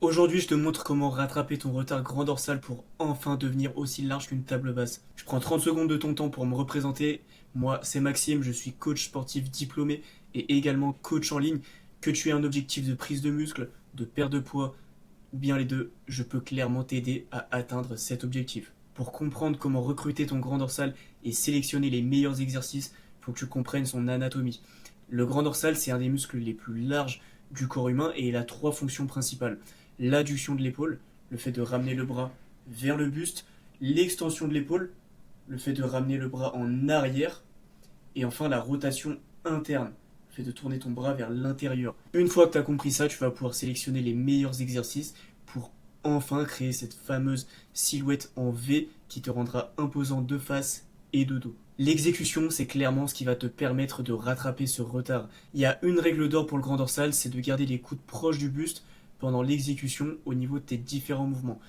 Aujourd'hui, je te montre comment rattraper ton retard grand dorsal pour enfin devenir aussi large qu'une table basse. Je prends 30 secondes de ton temps pour me représenter. Moi, c'est Maxime, je suis coach sportif diplômé et également coach en ligne. Que tu aies un objectif de prise de muscle, de perte de poids ou bien les deux, je peux clairement t'aider à atteindre cet objectif. Pour comprendre comment recruter ton grand dorsal et sélectionner les meilleurs exercices, il faut que tu comprennes son anatomie. Le grand dorsal, c'est un des muscles les plus larges du corps humain et il a trois fonctions principales. L'adduction de l'épaule, le fait de ramener le bras vers le buste, l'extension de l'épaule, le fait de ramener le bras en arrière, et enfin la rotation interne, le fait de tourner ton bras vers l'intérieur. Une fois que tu as compris ça, tu vas pouvoir sélectionner les meilleurs exercices pour enfin créer cette fameuse silhouette en V qui te rendra imposant de face et de dos. L'exécution, c'est clairement ce qui va te permettre de rattraper ce retard. Il y a une règle d'or pour le grand dorsal, c'est de garder les coudes proches du buste pendant l'exécution au niveau de tes différents mouvements.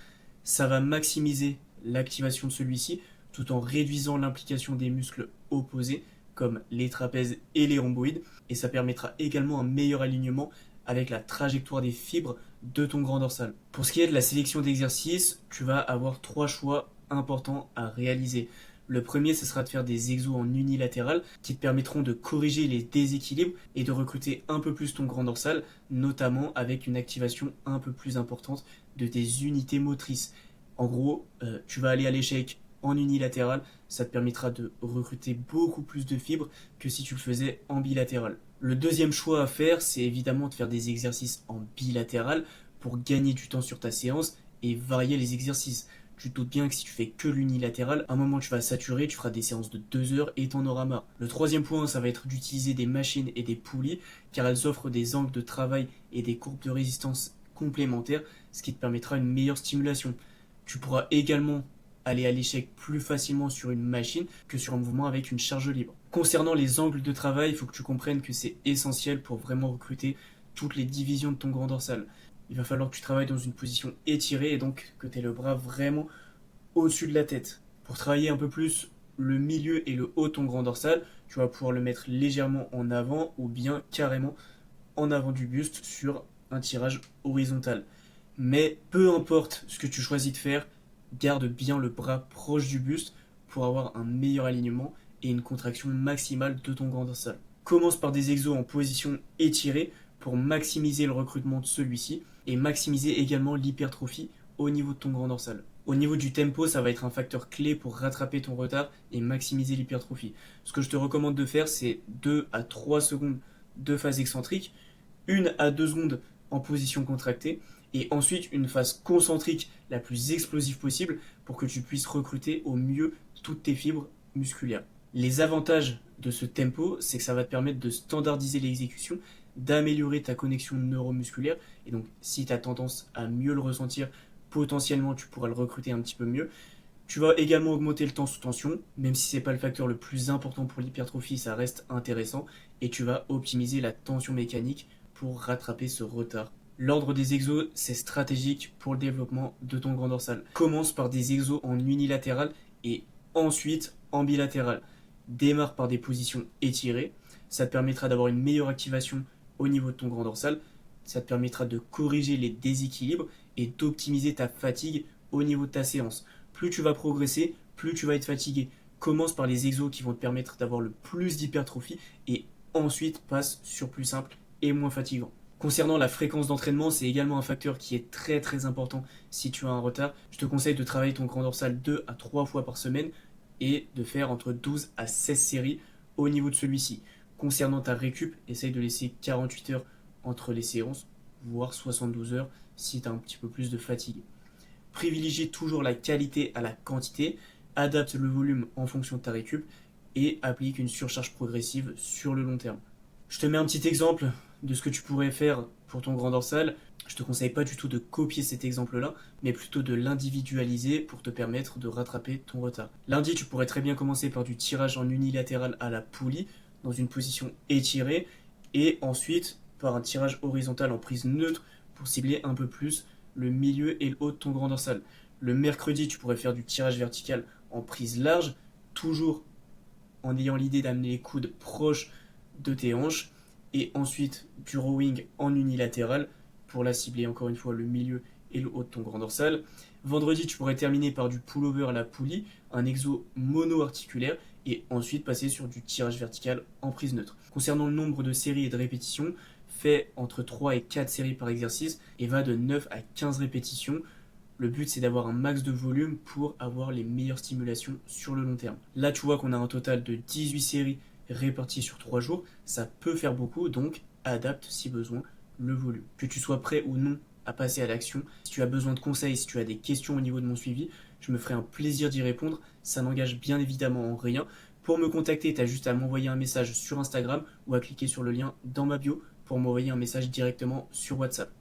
Ça va maximiser l'activation de celui-ci tout en réduisant l'implication des muscles opposés comme les trapèzes et les rhomboïdes, et ça permettra également un meilleur alignement avec la trajectoire des fibres de ton grand dorsal. Pour ce qui est de la sélection d'exercices, tu vas avoir trois choix importants à réaliser. Le premier, ce sera de faire des exos en unilatéral qui te permettront de corriger les déséquilibres et de recruter un peu plus ton grand dorsal, notamment avec une activation un peu plus importante de tes unités motrices. En gros, tu vas aller à l'échec en unilatéral, ça te permettra de recruter beaucoup plus de fibres que si tu le faisais en bilatéral. Le deuxième choix à faire, c'est évidemment de faire des exercices en bilatéral pour gagner du temps sur ta séance et varier les exercices. Tu te doutes bien que si tu fais que l'unilatéral, à un moment tu vas saturer, tu feras des séances de 2 heures et t'en auras marre. Le troisième point, ça va être d'utiliser des machines et des poulies, car elles offrent des angles de travail et des courbes de résistance complémentaires, ce qui te permettra une meilleure stimulation. Tu pourras également aller à l'échec plus facilement sur une machine que sur un mouvement avec une charge libre. Concernant les angles de travail, il faut que tu comprennes que c'est essentiel pour vraiment recruter toutes les divisions de ton grand dorsal. Il va falloir que tu travailles dans une position étirée et donc que tu aies le bras vraiment au-dessus de la tête. Pour travailler un peu plus le milieu et le haut de ton grand dorsal, tu vas pouvoir le mettre légèrement en avant ou bien carrément en avant du buste sur un tirage horizontal. Mais peu importe ce que tu choisis de faire, garde bien le bras proche du buste pour avoir un meilleur alignement et une contraction maximale de ton grand dorsal. Commence par des exos en position étirée pour maximiser le recrutement de celui-ci et maximiser également l'hypertrophie au niveau de ton grand dorsal. Au niveau du tempo, ça va être un facteur clé pour rattraper ton retard et maximiser l'hypertrophie. Ce que je te recommande de faire, c'est 2 à 3 secondes de phase excentrique, 1 à 2 secondes en position contractée et ensuite une phase concentrique la plus explosive possible pour que tu puisses recruter au mieux toutes tes fibres musculaires. Les avantages de ce tempo, c'est que ça va te permettre de standardiser l'exécution, d'améliorer ta connexion neuromusculaire et donc si tu as tendance à mieux le ressentir, potentiellement tu pourras le recruter un petit peu mieux. Tu vas également augmenter le temps sous tension, même si ce n'est pas le facteur le plus important pour l'hypertrophie, ça reste intéressant, et tu vas optimiser la tension mécanique pour rattraper ce retard. L'ordre des exos, c'est stratégique pour le développement de ton grand dorsal. Commence par des exos en unilatéral et ensuite en bilatéral. Démarre par des positions étirées, ça te permettra d'avoir une meilleure activation au niveau de ton grand dorsal, ça te permettra de corriger les déséquilibres et d'optimiser ta fatigue au niveau de ta séance. Plus tu vas progresser, plus tu vas être fatigué. Commence par les exos qui vont te permettre d'avoir le plus d'hypertrophie et ensuite passe sur plus simple et moins fatigant. Concernant la fréquence d'entraînement, c'est également un facteur qui est très très important si tu as un retard. Je te conseille de travailler ton grand dorsal 2 à 3 fois par semaine et de faire entre 12 à 16 séries au niveau de celui-ci. Concernant ta récup, essaye de laisser 48 heures entre les séances, voire 72 heures si tu as un petit peu plus de fatigue. Privilégie toujours la qualité à la quantité, adapte le volume en fonction de ta récup et applique une surcharge progressive sur le long terme. Je te mets un petit exemple de ce que tu pourrais faire pour ton grand dorsal. Je te conseille pas du tout de copier cet exemple-là, mais plutôt de l'individualiser pour te permettre de rattraper ton retard. Lundi, tu pourrais très bien commencer par du tirage en unilatéral à la poulie, dans une position étirée, et ensuite par un tirage horizontal en prise neutre pour cibler un peu plus le milieu et le haut de ton grand dorsal. Le mercredi, tu pourrais faire du tirage vertical en prise large, toujours en ayant l'idée d'amener les coudes proches de tes hanches, et ensuite du rowing en unilatéral pour la cibler, encore une fois, le milieu et le haut de ton grand dorsal. Vendredi, tu pourrais terminer par du pullover à la poulie, un exo mono-articulaire, et ensuite passer sur du tirage vertical en prise neutre. Concernant le nombre de séries et de répétitions, fais entre 3 et 4 séries par exercice et va de 9 à 15 répétitions. Le but, c'est d'avoir un max de volume pour avoir les meilleures stimulations sur le long terme. Là, tu vois qu'on a un total de 18 séries réparties sur 3 jours. Ça peut faire beaucoup, donc adapte si besoin le volume. Que tu sois prêt ou non à passer à l'action, si tu as besoin de conseils, si tu as des questions au niveau de mon suivi, je me ferai un plaisir d'y répondre. Ça n'engage bien évidemment en rien. Pour me contacter, tu as juste à m'envoyer un message sur Instagram ou à cliquer sur le lien dans ma bio pour m'envoyer un message directement sur WhatsApp.